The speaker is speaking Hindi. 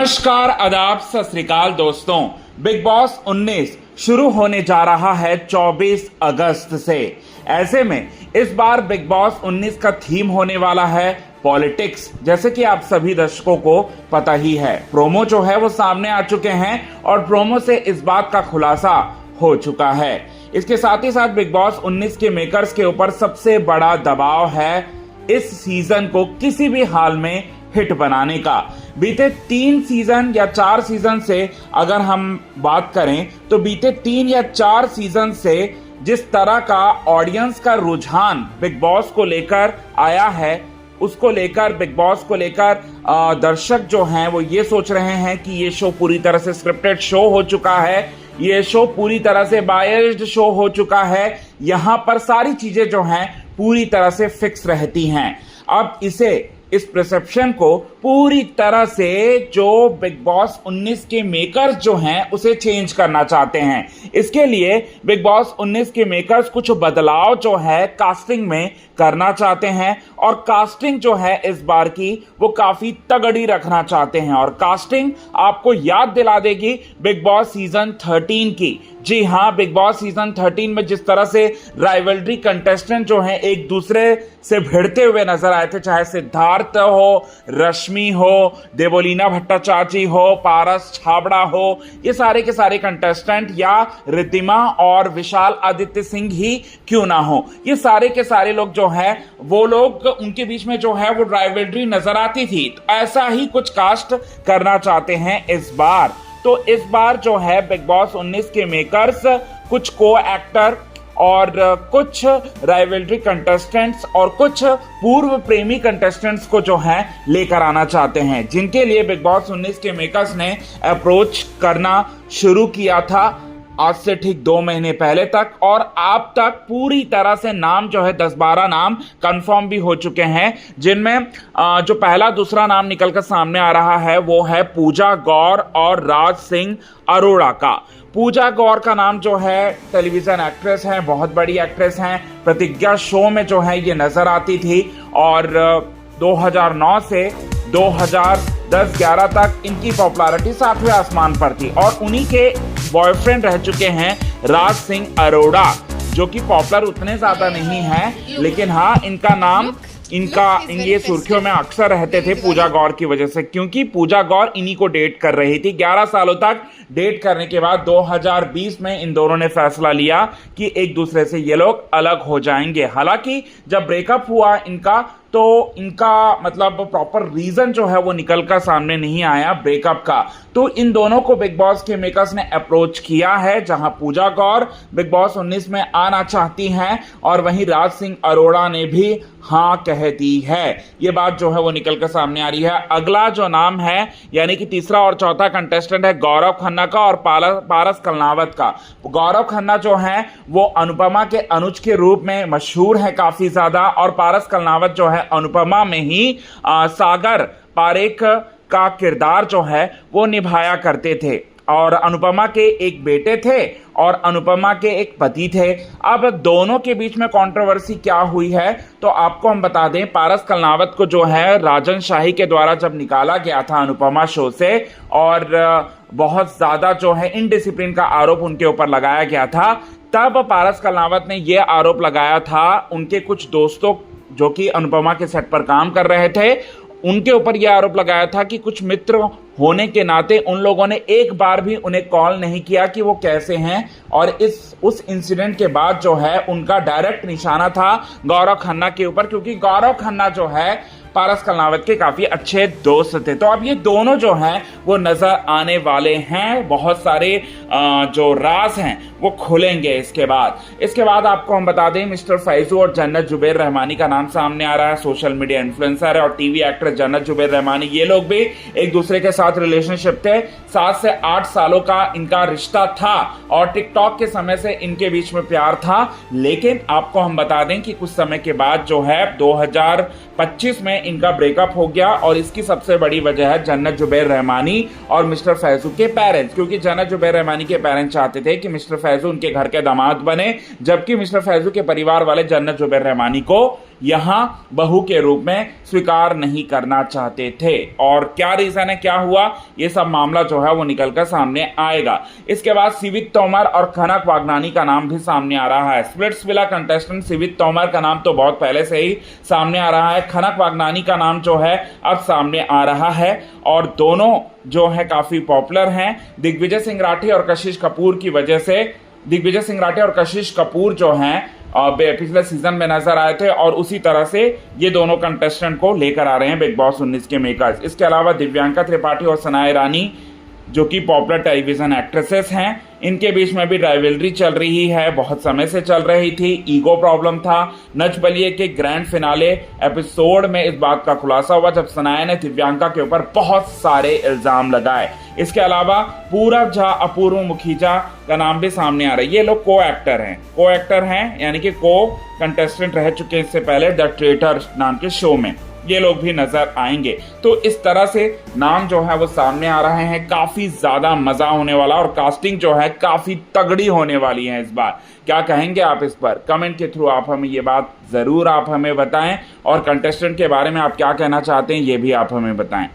नमस्कार, आदाब, सत श्री अकाल दोस्तों। बिग बॉस 19 शुरू होने जा रहा है 24 अगस्त से। ऐसे में इस बार बिग बॉस 19 का थीम होने वाला है पॉलिटिक्स। जैसे कि आप सभी दर्शकों को पता ही है, प्रोमो जो है वो सामने आ चुके हैं और प्रोमो से इस बात का खुलासा हो चुका है। इसके साथ ही साथ बिग बॉस 19 के मेकर्स के ऊपर सबसे बड़ा दबाव है इस सीजन को किसी भी हाल में हिट बनाने का। बीते 3 सीजन या 4 सीजन से अगर हम बात करें तो बीते 3 या 4 सीजन से जिस तरह का ऑडियंस का रुझान बिग बॉस को लेकर आया है, उसको लेकर बिग बॉस को लेकर दर्शक जो हैं वो ये सोच रहे हैं कि ये शो पूरी तरह से स्क्रिप्टेड शो हो चुका है, ये शो पूरी तरह से बायस्ड शो हो चुका है। यहां पर सारी चीजें जो हैं पूरी तरह से फिक्स रहती हैं। अब इस परसेप्शन को पूरी तरह से जो बिग बॉस 19 के मेकर्स जो हैं उसे चेंज करना चाहते हैं। इसके लिए बिग बॉस 19 के मेकर्स कुछ बदलाव जो है कास्टिंग में करना चाहते हैं और कास्टिंग जो है इस बार की वो काफी तगड़ी रखना चाहते हैं। और कास्टिंग आपको याद दिला देगी बिग बॉस सीजन 13 की। जी हाँ, बिग बॉस सीजन 13 में जिस तरह से राइवलरी कंटेस्टेंट जो हैं एक दूसरे से भिड़ते हुए नजर आए थे, चाहे सिद्धार्थ हो, रश्मि हो, देवोलीना भट्टाचार्य हो, पारस छाबड़ा हो, ये सारे के सारे कंटेस्टेंट, या रिद्धिमा और विशाल आदित्य सिंह ही क्यों ना हो, ये सारे के सारे लोग जो हैं वो लोग, उनके बीच में जो है वो राइवलरी नजर आती थी। तो ऐसा ही कुछ कास्ट करना चाहते हैं इस बार। तो इस बार जो है बिग बॉस 19 के मेकर्स कुछ को एक्टर और कुछ राइवलरी कंटेस्टेंट्स और कुछ पूर्व प्रेमी कंटेस्टेंट्स को जो है लेकर आना चाहते हैं, जिनके लिए बिग बॉस 19 के मेकर्स ने अप्रोच करना शुरू किया था आज से ठीक 2 महीने पहले तक। और अब तक पूरी तरह से नाम जो है 10-12 नाम कंफर्म भी हो चुके हैं, जिनमें जो पहला दूसरा नाम निकलकर सामने आ रहा है वो है पूजा गौर और राज सिंह अरोड़ा का। पूजा गौर का नाम जो है टेलीविजन एक्ट्रेस हैं, बहुत बड़ी एक्ट्रेस हैं, प्रतिज्ञा शो में जो है ये नजर आती थी और 2009 से 2010-11 तक इनकी पॉपुलैरिटी 7वें आसमान पर थी। और उन्हीं के बॉयफ्रेंड रह चुके हैं राज सिंह अरोड़ा, जो कि पॉपुलर उतने ज्यादा नहीं हैं, लेकिन हाँ इनका नाम ये सुर्खियों में अक्सर रहते थे पूजा गौर की वजह से, क्योंकि पूजा गौर इन्हीं को डेट कर रही थी। 11 सालों तक डेट करने के बाद 2020 में इन दोनों ने फैसला लिया कि एक दूसरे से ये लोग अलग हो जाएंगे। हालांकि जब ब्रेकअप हुआ इनका, तो इनका मतलब प्रॉपर रीजन जो है वो निकलकर सामने नहीं आया ब्रेकअप का। तो इन दोनों को बिग बॉस के मेकर्स ने अप्रोच किया है, जहां पूजा गौर बिग बॉस 19 में आना चाहती हैं और वहीं राज सिंह अरोड़ा ने भी हाँ कह दी है। ये बात जो है वो निकलकर सामने आ रही है। अगला जो नाम है, यानी कि तीसरा और चौथा कंटेस्टेंट है गौरव खन्ना का और पारस कलनावत का। गौरव खन्ना जो है वो अनुपमा के अनुज के रूप में मशहूर है काफी ज्यादा, और पारस कलनावत जो है अनुपमा में ही सागर पारेख का किरदार जो है वो निभाया करते थे। और अनुपमा के एक बेटे थे और अनुपमा के एक पति थे। अब दोनों के बीच में कंट्रोवर्सी क्या हुई है तो आपको हम बता दें, पारस कलनावत को जो है राजन शाही के द्वारा जब निकाला गया था अनुपमा शो से, और बहुत ज्यादा जो है इनडिसिप्लिन का आरोप उनके ऊपर लगाया गया था, तब पारस कलनावत ने यह आरोप लगाया था उनके कुछ दोस्तों जो कि अनुपमा के सेट पर काम कर रहे थे, उनके ऊपर यह आरोप लगाया था कि कुछ मित्र होने के नाते उन लोगों ने एक बार भी उन्हें कॉल नहीं किया कि वो कैसे हैं। और उस इंसिडेंट के बाद जो है उनका डायरेक्ट निशाना था गौरव खन्ना के ऊपर, क्योंकि गौरव खन्ना जो है पारस कलनावत के काफी अच्छे दोस्त थे। तो अब ये दोनों जो हैं वो नजर आने वाले हैं, बहुत सारे जो राज हैं वो खुलेंगे इसके बाद आपको हम बता दें, मिस्टर फैजू और जन्नत जुबैर रहमानी का नाम सामने आ रहा है। सोशल मीडिया इन्फ्लुएंसर है और टीवी एक्टर जन्नत जुबैर रहमानी, ये लोग भी एक दूसरे के साथ रिलेशनशिप थे। 7 से 8 सालों का इनका रिश्ता था और टिकटॉक के समय से इनके बीच में प्यार था। लेकिन आपको हम बता दें कि कुछ समय के बाद जो है 2025 में इनका ब्रेकअप हो गया, और इसकी सबसे बड़ी वजह है जन्नत जुबैर रहमानी और मिस्टर फैजू के पेरेंट्स, क्योंकि जन्नत जुबैर रहमानी के पेरेंट्स चाहते थे कि मिस्टर फैजू उनके घर के दामाद बने, जबकि मिस्टर फैजू के परिवार वाले जन्नत जुबैर रहमानी को यहां बहू के रूप में स्वीकार नहीं करना चाहते थे। और क्या रीजन है, क्या हुआ, ये सब मामला जो है वो निकलकर सामने आएगा। इसके बाद सिविक तोमर और खनक वागनानी का नाम भी सामने आ रहा है। स्प्लिट्सविला कंटेस्टेंट सिविक तोमर का नाम तो बहुत पहले से ही सामने आ रहा है, खनक वागनानी का नाम जो है अब सामने आ रहा है और दोनों जो है काफी पॉपुलर हैं। दिग्विजय सिंह राठी और कशिश कपूर की वजह से, दिग्विजय सिंह राठी और कशिश कपूर जो हैं पिछले सीजन में नजर आए थे और उसी तरह से ये दोनों कंटेस्टेंट को लेकर आ रहे हैं बिग बॉस 19 के मेकर्स। इसके अलावा दिव्यांका त्रिपाठी और सनाया ईरानी जो कि पॉपुलर टेलीविजन एक्ट्रेसेस हैं, इनके बीच में भी राइवलरी चल रही है, बहुत समय से चल रही थी, ईगो प्रॉब्लम था। नच बलिए के ग्रैंड फिनाले एपिसोड में इस बात का खुलासा हुआ जब सनाया ने दिव्यांका के ऊपर बहुत सारे इल्जाम लगाए। इसके अलावा पूरब झा, अपूर्व मुखीजा का नाम भी सामने आ रहा है। ये लोग को एक्टर हैं यानी कि को कंटेस्टेंट रह चुके हैं इससे पहले द ट्रेटर नाम के शो में, ये लोग भी नजर आएंगे। तो इस तरह से नाम जो है वो सामने आ रहे हैं, काफी ज्यादा मजा होने वाला और कास्टिंग जो है काफी तगड़ी होने वाली है इस बार। क्या कहेंगे आप इस पर? कमेंट के थ्रू आप हमें ये बात जरूर आप हमें बताएं और कंटेस्टेंट के बारे में आप क्या कहना चाहते हैं ये भी आप हमें बताएं।